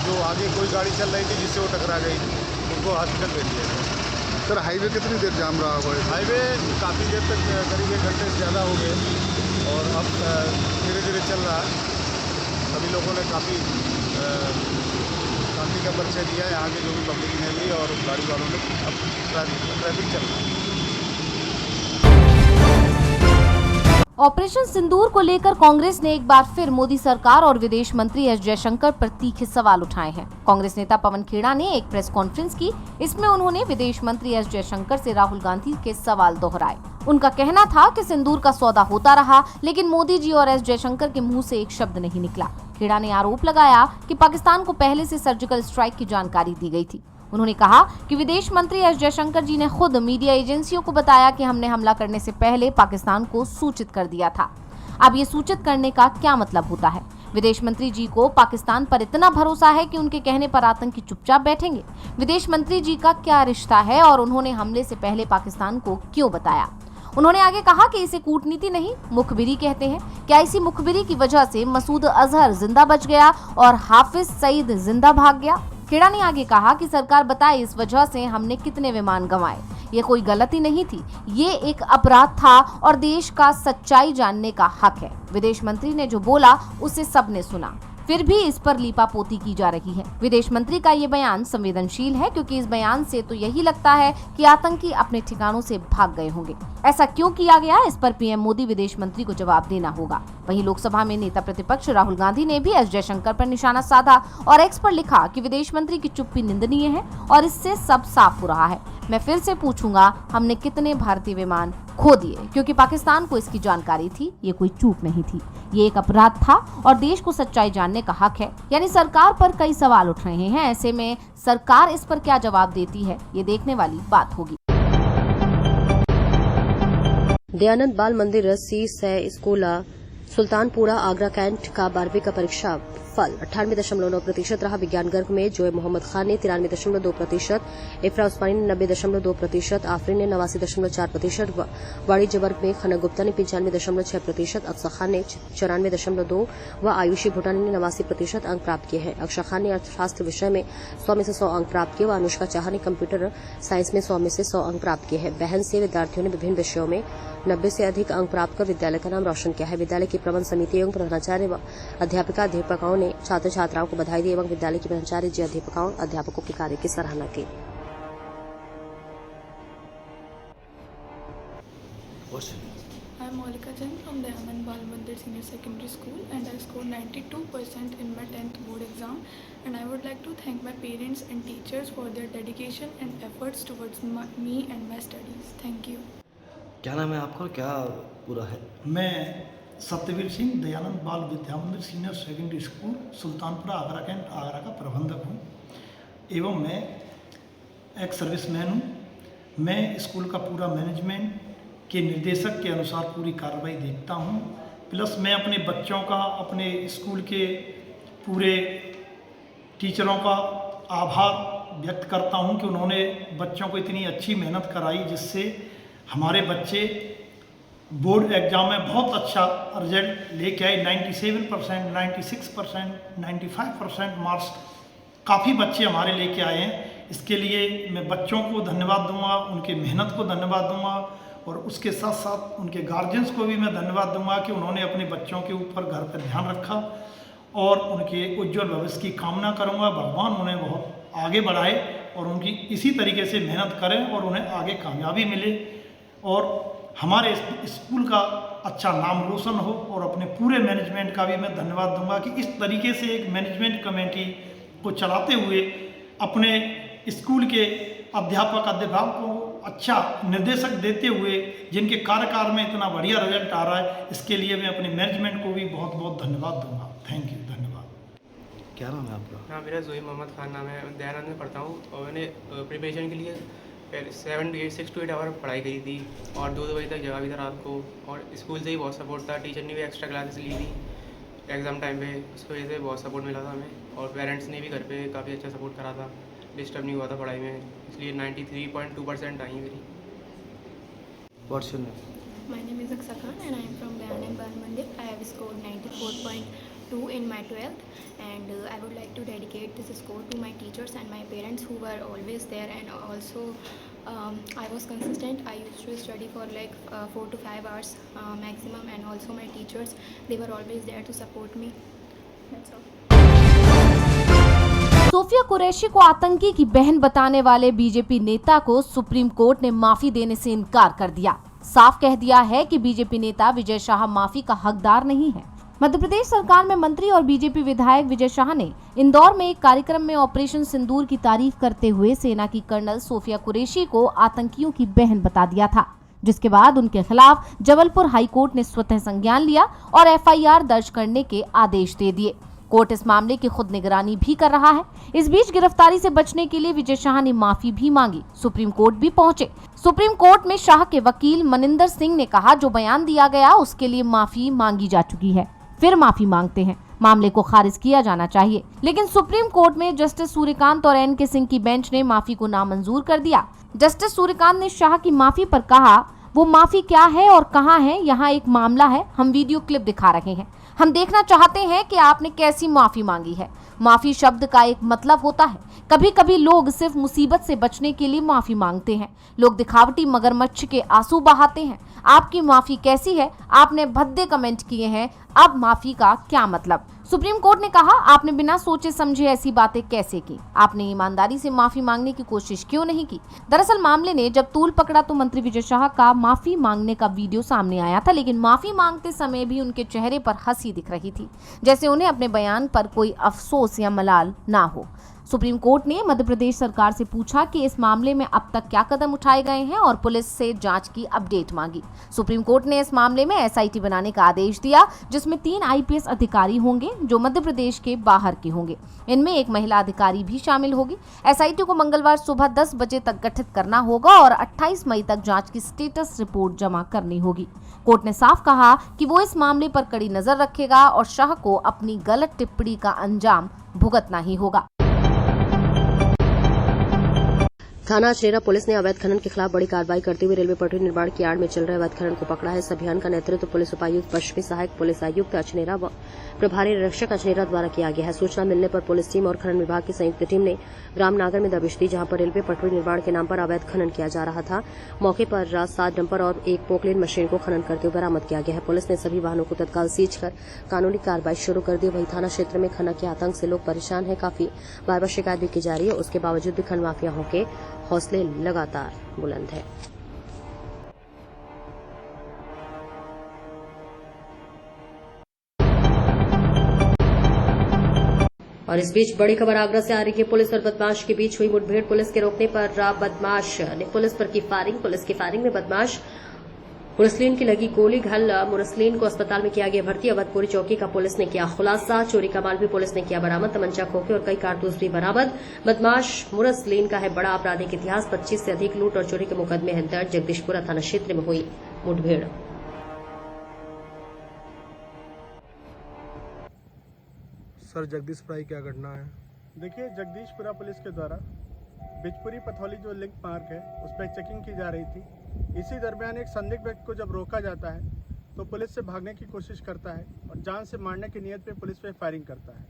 जो आगे कोई गाड़ी चल रही थी जिससे वो टकरा गई थी, उनको हॉस्पिटल भेज दिया गया। सर हाईवे कितनी देर जाम रहा होगा? हाईवे काफ़ी देर तक, करीब 1 घंटे से ज़्यादा हो गए और अब धीरे धीरे चल रहा है। सभी लोगों ने काफ़ी शांति का परिचय दिया है, यहाँ के जो भी पब्लिक ने ली और गाड़ी वालों ने। अब ट्रैफिक चल रहा है। ऑपरेशन सिंदूर को लेकर कांग्रेस ने एक बार फिर मोदी सरकार और विदेश मंत्री एस जयशंकर पर तीखे सवाल उठाए हैं। कांग्रेस नेता पवन खेड़ा ने एक प्रेस कॉन्फ्रेंस की। इसमें उन्होंने विदेश मंत्री एस जयशंकर से राहुल गांधी के सवाल दोहराए। उनका कहना था कि सिंदूर का सौदा होता रहा, लेकिन मोदी जी और एस जयशंकर के मुंह से एक शब्द नहीं निकला। खेड़ा ने आरोप लगाया कि पाकिस्तान को पहले से सर्जिकल स्ट्राइक की जानकारी दी गई थी। उन्होंने कहा कि विदेश मंत्री एस जयशंकर जी ने खुद मीडिया एजेंसियों को बताया कि हमने हमला करने से पहले पाकिस्तान को सूचित कर दिया था। अब ये सूचित करने का क्या मतलब होता है? विदेश मंत्री जी को पाकिस्तान पर इतना भरोसा है कि उनके कहने पर आतंकी चुपचाप बैठेंगे? विदेश मंत्री जी का क्या रिश्ता है और उन्होंने हमले से पहले पाकिस्तान को क्यों बताया? उन्होंने आगे कहा कि इसे कूटनीति नहीं, मुखबिरी कहते हैं। क्या इसी मुखबिरी की वजह से मसूद अजहर जिंदा बच गया और हाफिज सईद जिंदा भाग गया? खेड़ा ने आगे कहा कि सरकार बताए इस वजह से हमने कितने विमान गंवाए। ये कोई गलती नहीं थी, ये एक अपराध था और देश का सच्चाई जानने का हक है। विदेश मंत्री ने जो बोला उसे सबने सुना, फिर भी इस पर लीपापोती की जा रही है। विदेश मंत्री का ये बयान संवेदनशील है क्योंकि इस बयान से तो यही लगता है कि आतंकी अपने ठिकानों से भाग गए होंगे। ऐसा क्यों किया गया, इस पर पीएम मोदी विदेश मंत्री को जवाब देना होगा। वहीं लोकसभा में नेता प्रतिपक्ष राहुल गांधी ने भी एस जयशंकर पर निशाना साधा और एक्स पर लिखा कि विदेश मंत्री की चुप्पी निंदनीय है और इससे सब साफ हो रहा है। मैं फिर से पूछूंगा, हमने कितने भारतीय विमान खो दिए? क्योंकि पाकिस्तान को इसकी जानकारी थी, ये कोई चूक नहीं थी, ये एक अपराध था और देश को सच्चाई जानने का हक है। यानी सरकार पर कई सवाल उठ रहे हैं। ऐसे में सरकार इस पर क्या जवाब देती है, ये देखने वाली बात होगी। दयानंद बाल मंदिर रस्सी से स्कूल सुल्तानपुरा आगरा कैंट का 12वीं का परीक्षा फल 98.9% रहा। विज्ञान वर्ग में जोए मोहम्मद खान ने 93.2%, इफ्रा उस्मानी ने 90.2%, आफरीन ने 89.4%, वाणिज्य वर्ग में खनक गुप्ता ने 95.6%, अक्सर खान ने 94.2% व आयुषी भूटानी ने 89% अंक प्राप्त किए हैं। अक्षर खान ने अर्थशास्त्र विषय में 100 में से 100 अंक प्राप्त किए व अनुष्का चाहा ने कंप्यूटर साइंस में 100 में से 100 अंक प्राप्त किए हैं। बहन से विद्यार्थियों ने विभिन्न विषयों में 90 से अधिक अंक प्राप्त कर विद्यालय का नाम रोशन किया है। विद्यालय की प्रबंध समिति एवं प्रधानाचार्य व अध्यापकों ने छात्र छात्राओं को बधाई दी एवं विद्यालय के प्राचार्य जी अध्यापकों के कार्य की सराहना की। I'm Monica Jain from Dyanan Bal Mandir Senior Secondary School and I scored 92% in my 10th board exam, and I would like to thank my parents and teachers for their dedication and efforts towards me and my studies. Thank you. क्या नाम है आपका, क्या पूरा है? मैं Satyavir Singh Dayanand Bal Vidya Mandir senior secondary school Sultanpura Agra cantt Agra का प्रबंधक हूँ एवं मैं एक सर्विसमैन हूँ। मैं स्कूल का पूरा मैनेजमेंट के निर्देशक के अनुसार पूरी कार्रवाई देखता हूँ। प्लस मैं अपने बच्चों का, अपने स्कूल के पूरे टीचरों का आभार व्यक्त करता हूँ कि उन्होंने बच्चों को इतनी अच्छी मेहनत कराई जिससे हमारे बच्चे बोर्ड एग्ज़ाम में बहुत अच्छा रिजल्ट लेके आए। 97%, 96%, 95% मार्क्स काफ़ी बच्चे हमारे लेके आए हैं। इसके लिए मैं बच्चों को धन्यवाद दूंगा, उनके मेहनत को धन्यवाद दूंगा और उसके साथ साथ उनके गार्जियंस को भी मैं धन्यवाद दूंगा कि उन्होंने अपने बच्चों के ऊपर घर पर ध्यान रखा और उनके उज्जवल भविष्य की कामना करूंगा। भगवान उन्हें बहुत आगे बढ़ाए और उनकी इसी तरीके से मेहनत करें और उन्हें आगे कामयाबी मिले और हमारे स्कूल का अच्छा नाम रोशन हो। और अपने पूरे मैनेजमेंट का भी मैं धन्यवाद दूंगा कि इस तरीके से एक मैनेजमेंट कमेटी को चलाते हुए अपने स्कूल के अध्यापक को अच्छा निर्देशक देते हुए जिनके कार्यकाल में इतना बढ़िया रिजल्ट आ रहा है, इसके लिए मैं अपने मैनेजमेंट को भी बहुत बहुत धन्यवाद दूंगा। थैंक यू, धन्यवाद। क्या नाम है आपका? हाँ, मेरा ज़ोई मोहम्मद खान नाम है। मैं दयानंद में पढ़ता हूँ और मैंने प्रिपरेशन के लिए 6 to 8 आवर पढ़ाई करी थी और 2 बजे तक जगा भी था रात को। और स्कूल से ही बहुत सपोर्ट था, टीचर ने भी एक्स्ट्रा क्लासेस ली थी एग्ज़ाम टाइम पे, उसकी वजह से बहुत सपोर्ट मिला था हमें। और पेरेंट्स ने भी घर पे काफ़ी अच्छा सपोर्ट करा था, डिस्टर्ब नहीं हुआ था पढ़ाई में, इसलिए 93.2% आई मेरी। What's your name? My name is Aksa Khan and I am from Dayanand Bal Mandir. I have scored 94.2 in my 12th and I would like to dedicate this score to my teachers and my parents who were always there, and also I was consistent. I used to study for like 4 to 5 hours maximum, and also my teachers, they were always there to support me. That's all. Sofia Qureshi को आतंकी की बहन बताने वाले BJP नेता को supreme court ने माफी देने से इनकार कर दिया। साफ कह दिया है कि बीजेपी नेता विजय शाह माफी का हकदार नहीं है। मध्य प्रदेश सरकार में मंत्री और बीजेपी विधायक विजय शाह ने इंदौर में एक कार्यक्रम में ऑपरेशन सिंदूर की तारीफ करते हुए सेना की कर्नल सोफिया कुरैशी को आतंकियों की बहन बता दिया था, जिसके बाद उनके खिलाफ जबलपुर हाईकोर्ट ने स्वतः संज्ञान लिया और FIR दर्ज करने के आदेश दे दिए। कोर्ट इस मामले की खुद निगरानी भी कर रहा है। इस बीच गिरफ्तारी से बचने के लिए विजय शाह ने माफी भी मांगी, सुप्रीम कोर्ट भी पहुंचे। सुप्रीम कोर्ट में शाह के वकील मनिंदर सिंह ने कहा, जो बयान दिया गया उसके लिए माफी मांगी जा चुकी है, फिर माफी मांगते हैं, मामले को खारिज किया जाना चाहिए। लेकिन सुप्रीम कोर्ट में जस्टिस सूर्यकांत और NK सिंह की बेंच ने माफी को नामंजूर कर दिया। जस्टिस सूर्यकांत ने शाह की माफी पर कहा, वो माफी क्या है और कहाँ है, यहाँ एक मामला है, हम वीडियो क्लिप दिखा रहे हैं, हम देखना चाहते हैं कि आपने कैसी माफी मांगी है। माफी शब्द का एक मतलब होता है। कभी कभी लोग सिर्फ मुसीबत से बचने के लिए माफी मांगते हैं। लोग दिखावटी मगरमच्छ के आंसू बहाते हैं। आपकी माफी कैसी है? आपने भद्दे कमेंट किए हैं, अब माफी का क्या मतलब? सुप्रीम कोर्ट ने कहा, आपने बिना सोचे समझे ऐसी बातें कैसे की? आपने ईमानदारी से माफी मांगने की कोशिश क्यों नहीं की? दरअसल मामले ने जब तूल पकड़ा तो मंत्री विजय शाह का माफी मांगने का वीडियो सामने आया था, लेकिन माफी मांगते समय भी उनके चेहरे पर हंसी दिख रही थी, जैसे उन्हें अपने बयान पर कोई अफसोस या मलाल ना हो। सुप्रीम कोर्ट ने मध्य प्रदेश सरकार से पूछा कि इस मामले में अब तक क्या कदम उठाए गए हैं और पुलिस से जांच की अपडेट मांगी। सुप्रीम कोर्ट ने इस मामले में SIT बनाने का आदेश दिया, जिसमें 3 IPS अधिकारी होंगे जो मध्य प्रदेश के बाहर के होंगे। इनमें एक महिला अधिकारी भी शामिल होगी। SIT को मंगलवार सुबह 10 बजे तक गठित करना होगा और 28 मई तक जांच की स्टेटस रिपोर्ट जमा करनी होगी। कोर्ट ने साफ कहा कि वो इस मामले पर कड़ी नजर रखेगा और शाह को अपनी गलत टिप्पणी का अंजाम भुगतना ही होगा। थाना अचनेरा पुलिस ने अवैध खनन के खिलाफ बड़ी कार्रवाई करते हुए रेलवे पटरी निर्माण की आड़ में चल रहे अवैध खनन को पकड़ा है। इस अभियान का नेतृत्व पुलिस उपायुक्त पश्चिमी सहायक पुलिस आयुक्त अचनेरा व प्रभारी निरीक्षक अचनेरा द्वारा किया गया है। सूचना मिलने पर पुलिस टीम और खनन विभाग की संयुक्त टीम ने ग्राम नागर में दबिश दी, जहां पर रेलवे पटरी निर्माण के नाम पर अवैध खनन किया जा रहा था। मौके पर 7 डंपर और एक पोकलेन मशीन को खनन करते हुए बरामद किया गया है। पुलिस ने सभी वाहनों को तत्काल सीज कर कानूनी कार्रवाई शुरू कर दी। वहीं थाना क्षेत्र में खनन के आतंक से लोग परेशान हैं, काफी बार बार शिकायत भी की जा रही है। उसके बावजूद भी खनन माफियाओं के हौसले लगातार बुलंद है। और इस बीच बड़ी खबर आगरा से आ रही है। पुलिस और बदमाश के बीच हुई मुठभेड़। पुलिस के रोकने पर बदमाश ने पुलिस पर की फायरिंग। पुलिस की फायरिंग में बदमाश मुरसलीन की लगी गोली घायल। मुरसलीन को अस्पताल में किया गया भर्ती। अवधपुरी चौकी का पुलिस ने किया खुलासा। चोरी का माल भी पुलिस ने किया बरामद। तमंचा, खोखे और कई कारतूस भी बरामद। बदमाश मुरसलीन का है बड़ा आपराधिक इतिहास। 25 से अधिक लूट और चोरी के मुकदमे हैं दर्ज। जगदीशपुरा थाना क्षेत्र में हुई मुठभेड़। सर, जगदीशपुरा की क्या घटना है? देखिए, जगदीशपुरा पुलिस के द्वारा बिजपुरी पथौली जो लिंक मार्ग है उस पर चेकिंग की जा रही थी। इसी दरमियान एक संदिग्ध व्यक्ति को जब रोका जाता है तो पुलिस से भागने की कोशिश करता है और जान से मारने की नियत पे पुलिस पे फायरिंग करता है।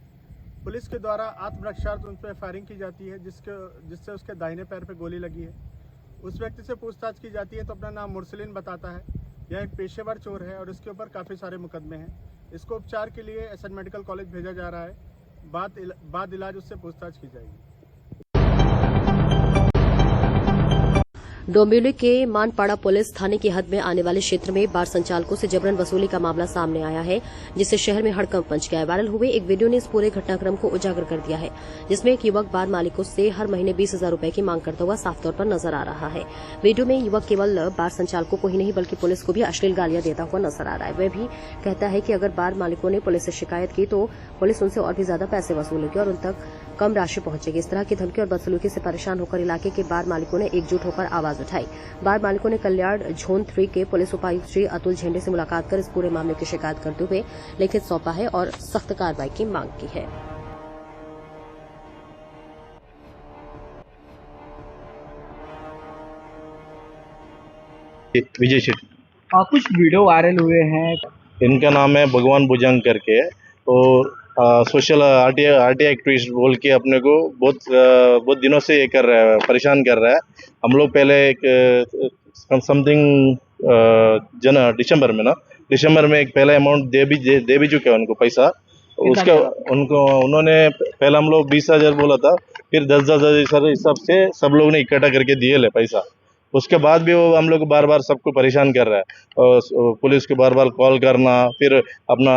पुलिस के द्वारा आत्मरक्षार्थ उन पर फायरिंग की जाती है, जिससे उसके दाहिने पैर पे गोली लगी है। उस व्यक्ति से पूछताछ की जाती है तो अपना नाम मुरसलीन बताता है। यह एक पेशेवर चोर है और इसके ऊपर काफ़ी सारे मुकदमे हैं। इसको उपचार के लिए SN मेडिकल कॉलेज भेजा जा रहा है। बाद इलाज उससे पूछताछ की जाएगी। डोंबिवली के मानपाड़ा पुलिस थाने की हद में आने वाले क्षेत्र में बार संचालकों से जबरन वसूली का मामला सामने आया है, जिससे शहर में हड़कंप मच गया है। वायरल हुए एक वीडियो ने इस पूरे घटनाक्रम को उजागर कर दिया है, जिसमें एक युवक बार मालिकों से हर महीने 20,000 रूपये की मांग करता हुआ साफ तौर पर नजर आ रहा है। वीडियो में युवक केवल बार संचालकों को ही नहीं बल्कि पुलिस को भी अश्लील गालियां देता हुआ नजर आ रहा है। वह भी कहता है कि अगर बार मालिकों ने पुलिस से शिकायत की तो पुलिस उनसे और भी ज्यादा पैसे वसूलेगी और उन तक कम राशि पहुंचेगी। इस तरह की धमकी और बदसलूकी से परेशान होकर इलाके के बार मालिकों ने एकजुट होकर आवाज उठाई। बार मालिकों ने कल्याण जोन 3 के पुलिस उपायुक्त श्री अतुल झेंडे से मुलाकात कर इस पूरे मामले की शिकायत करते हुए लिखित सौंपा है और सख्त कार्रवाई की मांग की है। विजय शेट्टी। कुछ वीडियो वायरल हुए हैं। इनका नाम है भगवान भुजंग करके, और सोशल आरटीआई एक्टिविस्ट बोल के अपने को बहुत दिनों से ये कर रहा है, परेशान कर रहा है। हम लोग पहले एक समथिंग दिसंबर में एक पहला अमाउंट दे भी चुके हैं उनको पैसा। उसका उन्होंने पहले हम लोग 20,000 बोला था, फिर 10,000 हिसाब से सब लोग ने इकट्ठा करके दिए ले पैसा। उसके बाद भी वो हम लोग बार बार सबको परेशान कर रहा है, और पुलिस को बार बार कॉल करना, फिर अपना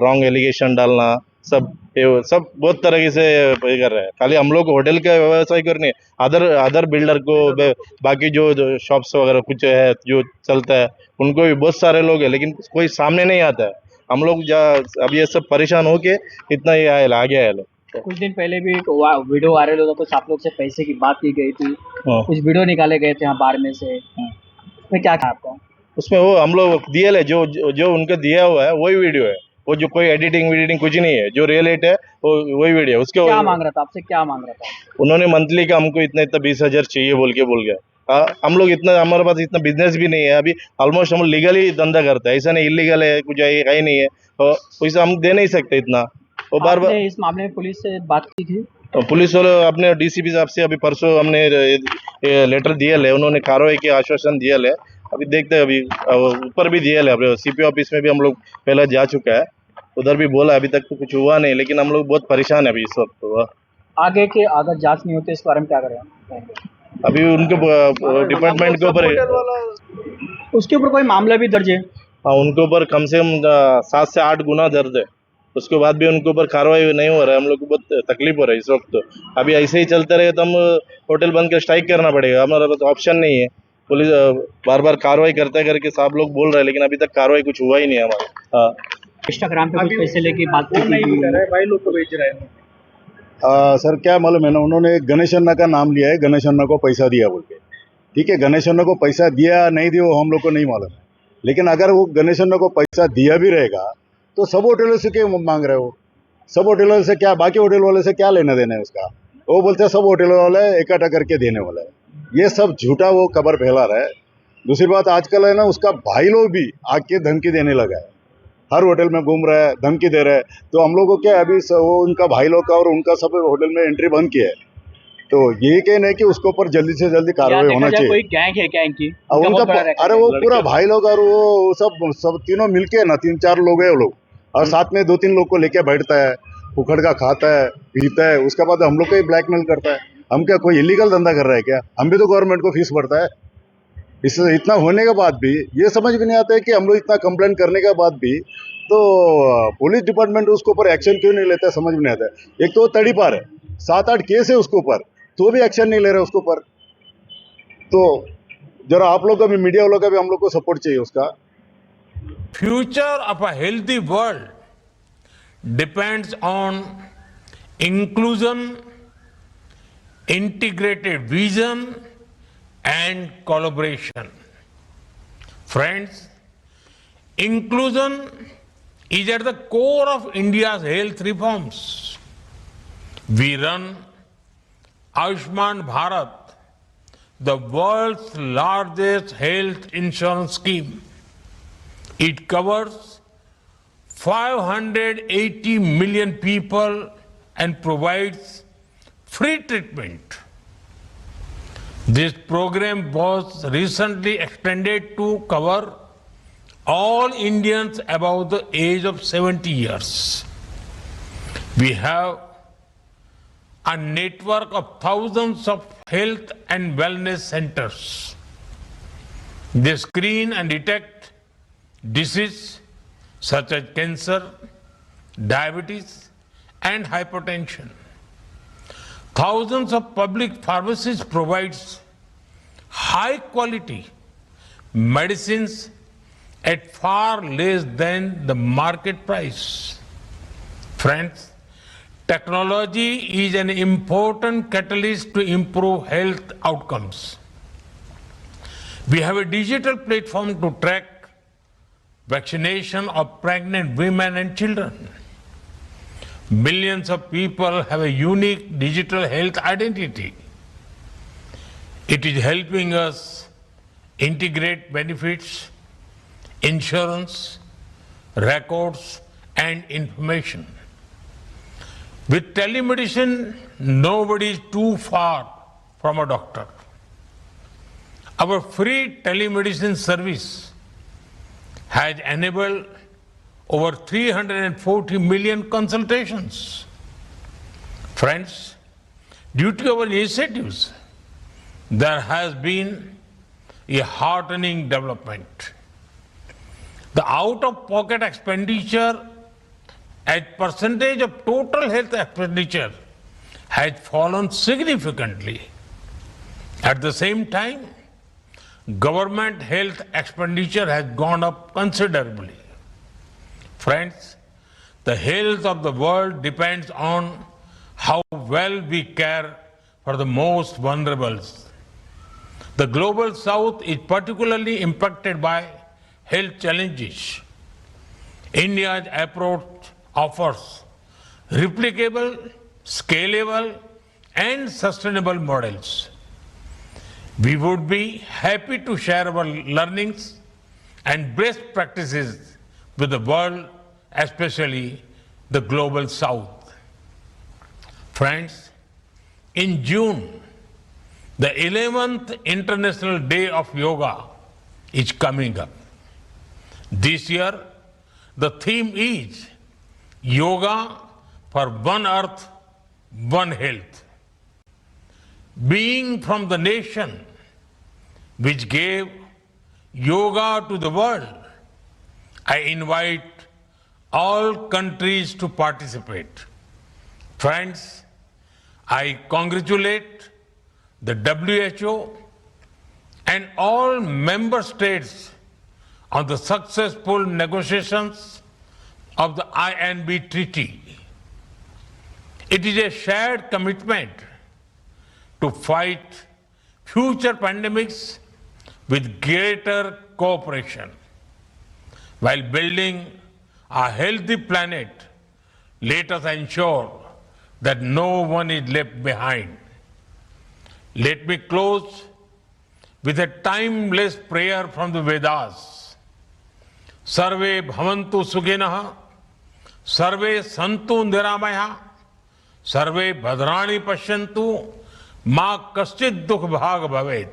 रॉन्ग एलिगेशन डालना, सब बहुत तरह से कर रहा है। खाली हम लोग होटल का व्यवसाय करने, अदर बिल्डर को, बाकी जो शॉप्स वगैरह कुछ है जो चलता है उनको भी बहुत सारे लोग हैं, लेकिन कोई सामने नहीं आता है। हम लोग अब ये सब परेशान होके इतना ये आगे आए लोग। कुछ दिन पहले भी वीडियो वायरल होता तो आप लोग से पैसे की बात की गई थी, कुछ वीडियो निकाले गए थे यहाँ बार में से, उसमें क्या था आपका? उसमें वो हम लोग दिए ले जो उनको दिया हुआ है वही वीडियो है, वो जो कोई एडिटिंग कुछ नहीं है, जो रियल रेट है वो वही वीडियो है। उसके क्या मांग रहा था आपसे, क्या मांग रहा था? उन्होंने मंथली का हमको इतना 20,000 चाहिए बोल गया। हम लोग इतना, हमारे पास इतना बिजनेस भी नहीं है अभी। ऑलमोस्ट हम लीगली धंधा करते हैं, ऐसा नहीं इलीगल है, कुछ है नहीं है, वैसा हम दे नहीं सकते इतना। वो बार इस मामले में पुलिस से बात की थी? पुलिस वाले अपने डीसीपी साहब से अभी परसों हमने लेटर दिया ले, उन्होंने कार्रवाई के आश्वासन दिया ले। अभी देखते हैं, अभी ऊपर भी दिया ले, अपने सीपी ऑफिस में भी हम लोग पहले जा चुका है, उधर भी बोला, अभी तक तो कुछ हुआ नहीं, लेकिन हम लोग बहुत परेशान है अभी इस वक्त। तो आगे के अगर जांच नहीं होती इस बारे में क्या करें? अभी उनके डिपार्टमेंट के ऊपर, उसके ऊपर कोई मामला भी दर्ज है? हाँ, उनके ऊपर कम से कम 7 से 8 गुना दर्ज है। उसके बाद भी उनके ऊपर कार्रवाई नहीं हो रहा है। हम लोग को बहुत तकलीफ हो रहा है इस वक्त। तो अभी ऐसे ही चलते रहे तो हम होटल बंद कर स्ट्राइक करना पड़ेगा, हमारा तो ऑप्शन नहीं है। पुलिस बार बार कार्रवाई करके सब लोग बोल रहे हैं, लेकिन अभी तक कार्रवाई कुछ हुआ ही नहीं हमारा। हाँ, इंस्टाग्राम पे कुछ पैसे लेके बात नहीं कर रहे, भाई लोग को बेच रहे हैं। सर क्या मालूम है ना, उन्होंने गणेश अन्ना का नाम लिया है, गणेश अन्ना को पैसा दिया बोल के। ठीक है, गणेश अन्ना को पैसा दिया नहीं दिया वो हम लोग को नहीं मालूम है, लेकिन अगर वो गणेश अन्ना को पैसा दिया भी रहेगा तो सब होटलों से क्यों मांग रहे हो? सब होटलों से क्या, बाकी होटल वाले से क्या लेना देना है उसका? वो बोलते हैं सब होटल वाले इकट्ठा करके देने वाला है। ये सब झूठा वो खबर फैला रहा है। दूसरी बात, आजकल है ना, उसका भाई लोग भी आके धमकी देने लगा है, हर होटल में घूम रहा है, धमकी दे रहा है। तो हम लोग को क्या अभी वो उनका भाई लोग का और उनका सब होटल में एंट्री बंद किया है। तो यही कहना है कि उसके ऊपर जल्दी से जल्दी कार्रवाई होना चाहिए। कोई गैंग है क्या इनकी? उनका, अरे वो पूरा भाई लोग और वो सब तीनों मिलके ना 3-4 लोग है वो लोग, और साथ में 2-3 लोग को लेके बैठता है, उखड़ का खाता है, पीता है, उसके बाद हम लोग को ही ब्लैकमेल करता है। हम क्या कोई इलीगल धंधा कर रहा है क्या? हम भी तो गवर्नमेंट को फीस भरता है। इससे इतना होने के बाद भी ये समझ में नहीं आता है कि हम लोग इतना कंप्लेन करने के बाद भी तो पुलिस डिपार्टमेंट उसके ऊपर एक्शन क्यों नहीं लेता है, समझ में नहीं आता है। एक तो तड़ी पार है, 7-8 केस है उसके ऊपर, तो भी एक्शन नहीं ले रहे उसके ऊपर। तो जरा आप लोग का भी, मीडिया वालों का भी हम लोग को सपोर्ट चाहिए उसका। Future of a healthy world depends on inclusion, integrated vision and collaboration. Friends, inclusion is at the core of India's health reforms. We run Ayushman Bharat, the world's largest health insurance scheme. It covers 580 million people and provides free treatment. This program was recently extended to cover all Indians above the age of 70 years. We have a network of thousands of health and wellness centers. They screen and detect diseases such as cancer, diabetes, and hypertension. Thousands of public pharmacies provides high quality medicines at far less than the market price. Friends, technology is an important catalyst to improve health outcomes. We have a digital platform to track vaccination of pregnant women and children. Millions of people have a unique digital health identity. It is helping us integrate benefits, insurance, records, and information. With telemedicine, nobody is too far from a doctor. Our free telemedicine service has enabled over 340 million consultations. Friends, due to our initiatives, there has been a heartening development. The out-of-pocket expenditure as percentage of total health expenditure has fallen significantly. At the same time, government health expenditure has gone up considerably. Friends, the health of the world depends on how well we care for the most vulnerable. The global south is particularly impacted by health challenges. India's approach offers replicable, scalable, and sustainable models. We would be happy to share our learnings and best practices with the world, especially the global south. Friends, in June, the 11th International Day of Yoga is coming up. This year, the theme is Yoga for One Earth, One Health. Being from the nation which gave yoga to the world, I invite all countries to participate. Friends, I congratulate the WHO and all member states on the successful negotiations of the INB Treaty. It is a shared commitment to fight future pandemics with greater cooperation. While building a healthy planet, let us ensure that no one is left behind. Let me close with a timeless prayer from the Vedas. Sarve bhavantu sukhinah, sarve santu niramaya, sarve bhadrani pashyantu, ma kaschid dukh bhag bhavet.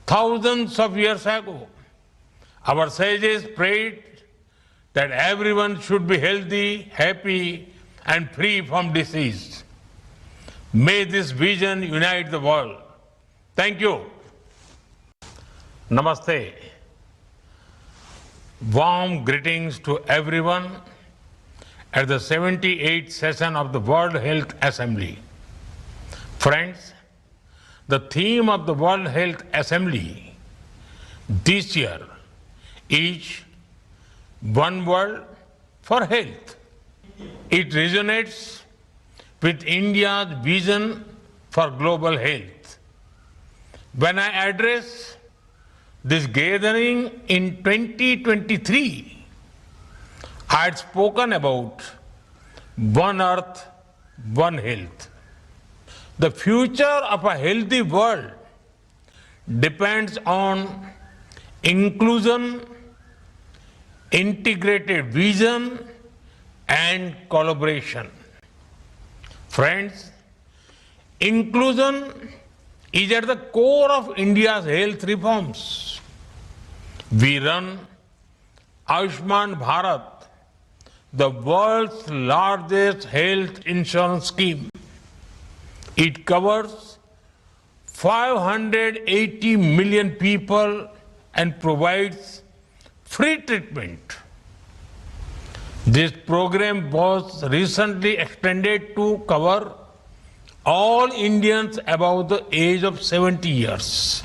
Thousands of years ago, our sages prayed that everyone should be healthy, happy, and free from disease. May this vision unite the world. Thank you. Namaste. Warm greetings to everyone at the 78th session of the World Health Assembly. Friends, the theme of the World Health Assembly this year is One World for Health. It resonates with India's vision for global health. When I address this gathering in 2023, I had spoken about One Earth, One Health. The future of a healthy world depends on inclusion, integrated vision, and collaboration. Friends, inclusion is at the core of India's health reforms. We run Ayushman Bharat, the world's largest health insurance scheme. It covers 580 million people and provides free treatment. This program was recently extended to cover all Indians above the age of 70 years.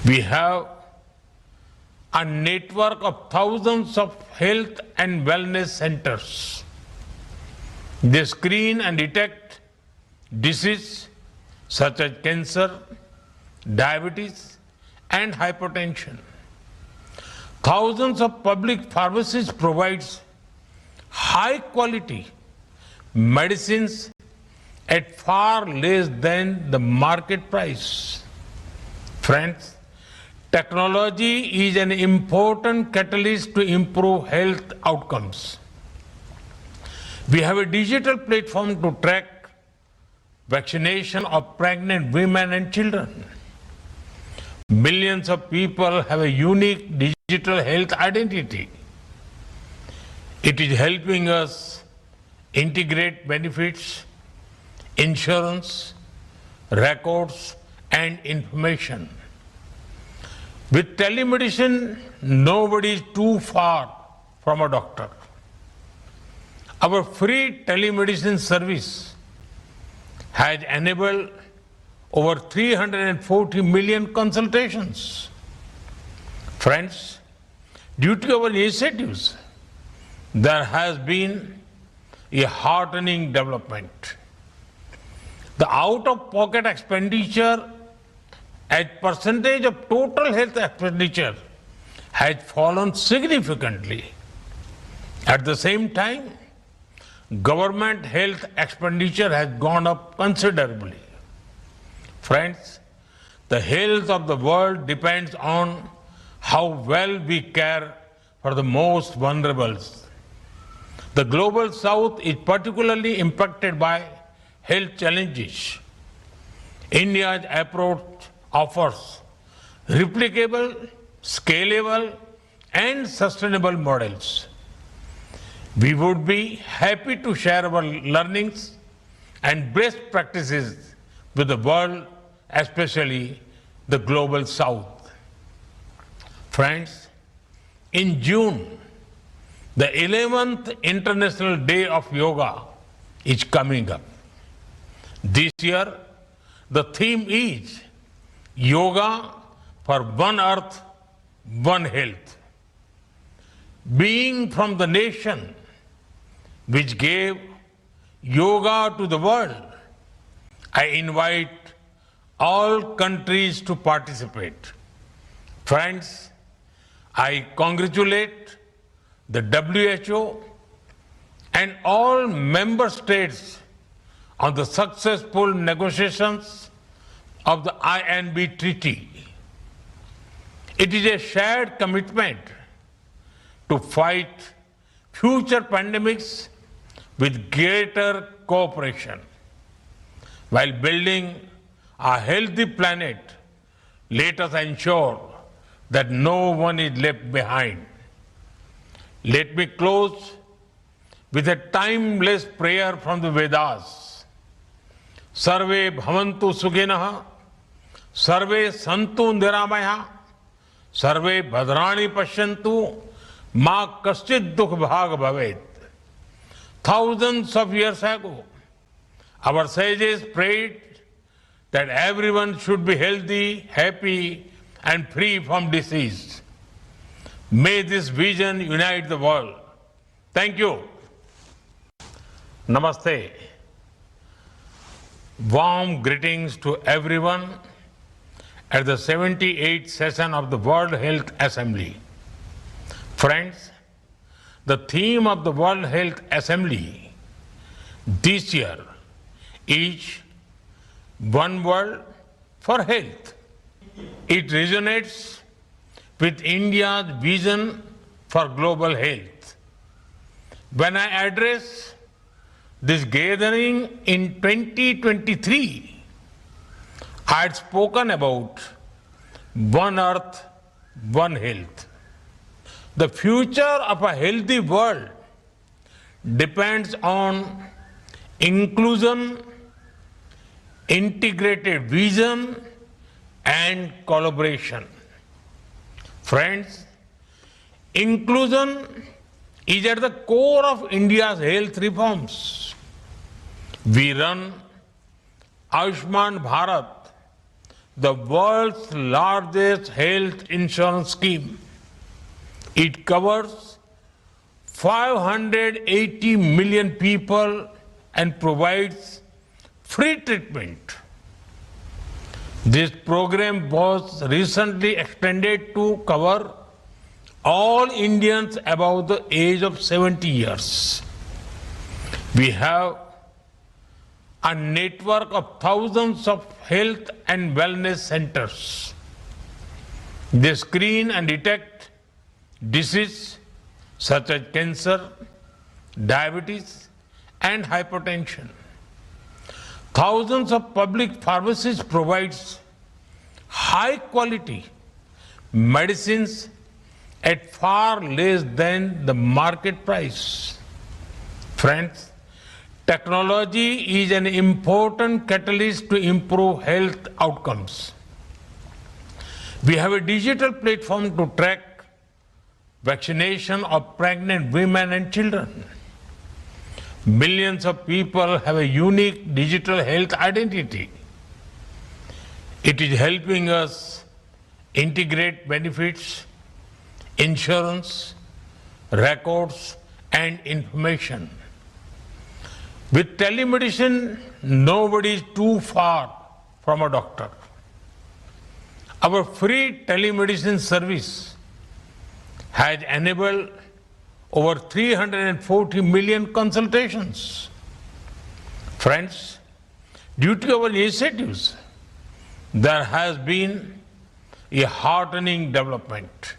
We have a network of thousands of health and wellness centers. They screen and detect diseases such as cancer, diabetes, and hypertension. Thousands of public pharmacies provide high quality medicines at far less than the market price. Friends, technology is an important catalyst to improve health outcomes. We have a digital platform to track vaccination of pregnant women and children. Millions of people have a unique digital health identity. It is helping us integrate benefits, insurance, records, and information. With telemedicine, nobody is too far from a doctor. Our free telemedicine service has enabled over 340 million consultations. Friends, due to our initiatives, there has been a heartening development. The out-of-pocket expenditure as percentage of total health expenditure has fallen significantly. At the same time, government health expenditure has gone up considerably. Friends, the health of the world depends on how well we care for the most vulnerable. The global south is particularly impacted by health challenges. India's approach offers replicable, scalable, and sustainable models. We would be happy to share our learnings and best practices with the world, especially the global south. Friends, in June, the 11th International Day of Yoga is coming up. This year, the theme is Yoga for One Earth, One Health. Being from the nation which gave yoga to the world, I invite all countries to participate. Friends, I congratulate the WHO and all member states on the successful negotiations of the INB Treaty. It is a shared commitment to fight future pandemics with greater cooperation. While building a healthy planet, let us ensure that no one is left behind. Let me close with a timeless prayer from the Vedas. Sarve bhavantu sukhinah, sarve santu niramaya, sarve bhadrani pashyantu, ma kaschid dukh bhag bhavet. Thousands of years ago, our sages prayed that everyone should be healthy, happy, and free from disease. May this vision unite the world. Thank you. Namaste. Warm greetings to everyone at the 78th session of the World Health Assembly. Friends, the theme of the World Health Assembly this year is One World for Health. It resonates with India's vision for global health. When I address this gathering in 2023, I had spoken about One Earth, One Health. The future of a healthy world depends on inclusion, integrated vision and collaboration. Friends, inclusion is at the core of India's health reforms. We run Ayushman Bharat, the world's largest health insurance scheme. It covers 580 million people and provides free treatment. This program was recently extended to cover all Indians above the age of 70 years. We have a network of thousands of health and wellness centers. They screen and detect diseases such as cancer, diabetes, and hypertension. Thousands of public pharmacies provide high quality medicines at far less than the market price. Friends, technology is an important catalyst to improve health outcomes. We have a digital platform to track vaccination of pregnant women and children. Millions of people have a unique digital health identity. It is helping us integrate benefits, insurance, records, and information. With telemedicine, nobody is too far from a doctor. Our free telemedicine service has enabled over 340 million consultations. Friends, due to our initiatives, there has been a heartening development.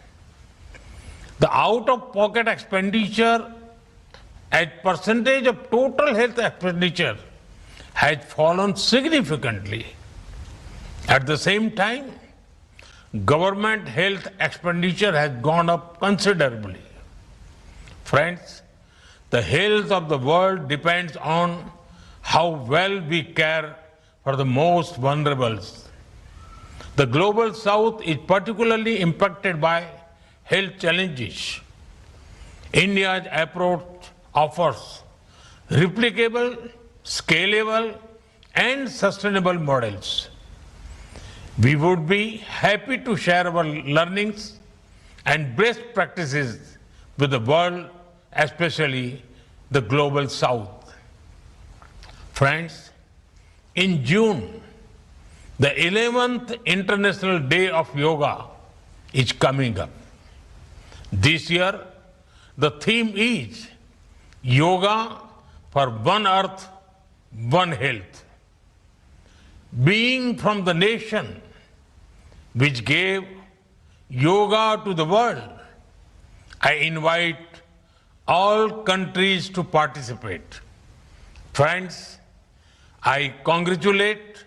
The out-of-pocket expenditure as percentage of total health expenditure has fallen significantly. At the same time, government health expenditure has gone up considerably. Friends, the health of the world depends on how well we care for the most vulnerable. The global south is particularly impacted by health challenges. India's approach offers replicable, scalable, and sustainable models. We would be happy to share our learnings and best practices with the world, especially the global south. Friends, in June, the 11th International Day of Yoga is coming up. This year, the theme is Yoga for One Earth, One Health. Being from the nation which gave yoga to the world, I invite all countries to participate. Friends, I congratulate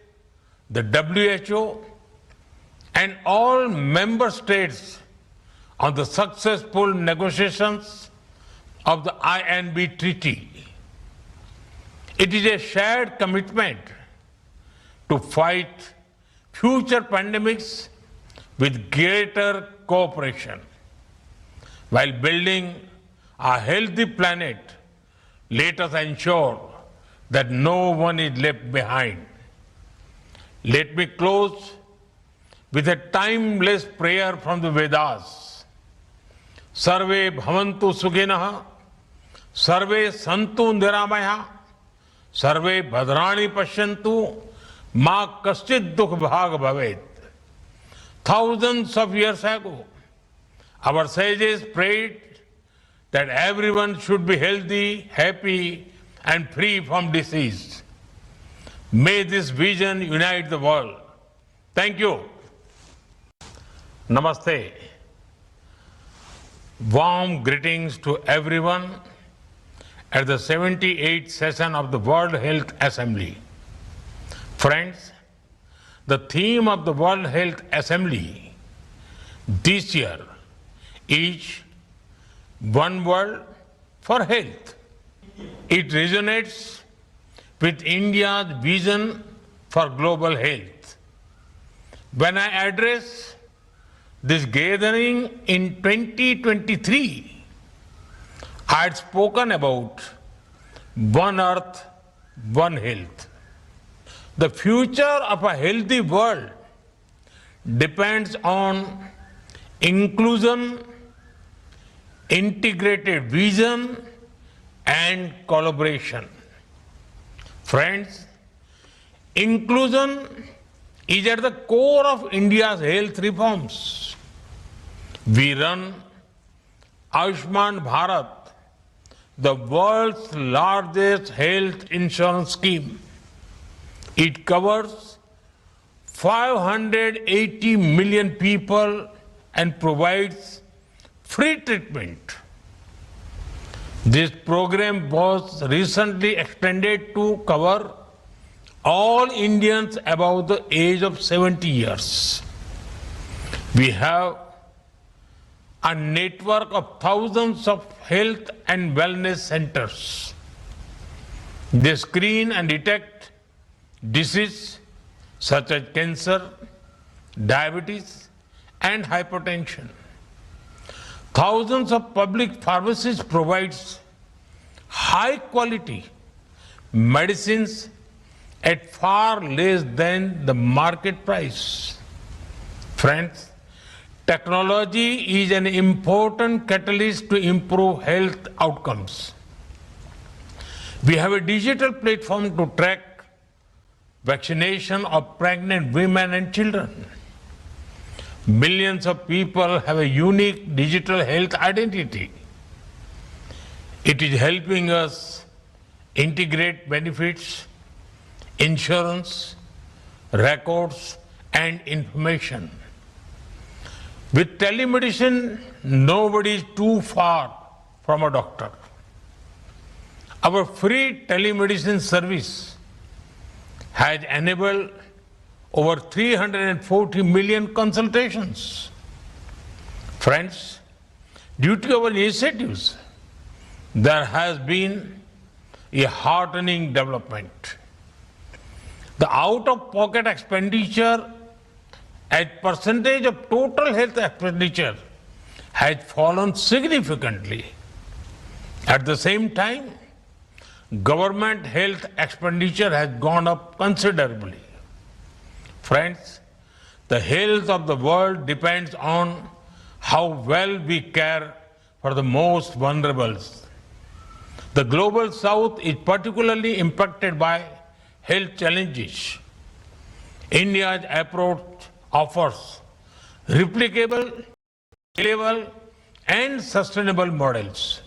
the WHO and all member states on the successful negotiations of the INB Treaty. It is a shared commitment to fight future pandemics with greater cooperation. While building a healthy planet, let us ensure that no one is left behind. Let me close with a timeless prayer from the Vedas. Sarve bhavantu sukhinah, sarve santu niramaya, sarve bhadrani pashyantu, ma kaschid dukh bhag bhavet. Thousands of years ago, our sages prayed that everyone should be healthy, happy, and free from disease. May this vision unite the world. Thank you. Namaste. Warm greetings to everyone at the 78th session of the World Health Assembly. Friends, the theme of the World Health Assembly this year is One World for Health. It resonates with India's vision for global health. When I address this gathering in 2023, I had spoken about One Earth, One Health. The future of a healthy world depends on inclusion, integrated vision, and collaboration. Friends, inclusion is at the core of India's health reforms. We run Ayushman Bharat, the world's largest health insurance scheme. It covers 580 million people and provides free treatment. This program was recently extended to cover all Indians above the age of 70 years. We have a network of thousands of health and wellness centers. They screen and detect diseases such as cancer, diabetes, and hypertension. Thousands of public pharmacies provide high quality medicines at far less than the market price. Friends, technology is an important catalyst to improve health outcomes. We have a digital platform to track vaccination of pregnant women and children. Millions of people have a unique digital health identity. It is helping us integrate benefits, insurance, records, and information. With telemedicine, nobody is too far from a doctor. Our free telemedicine service has enabled over 340 million consultations. Friends, due to our initiatives, there has been a heartening development. The out-of-pocket expenditure as percentage of total health expenditure has fallen significantly. At the same time, government health expenditure has gone up considerably. Friends, the health of the world depends on how well we care for the most vulnerable. The global south is particularly impacted by health challenges. India's approach offers replicable, scalable, and sustainable models.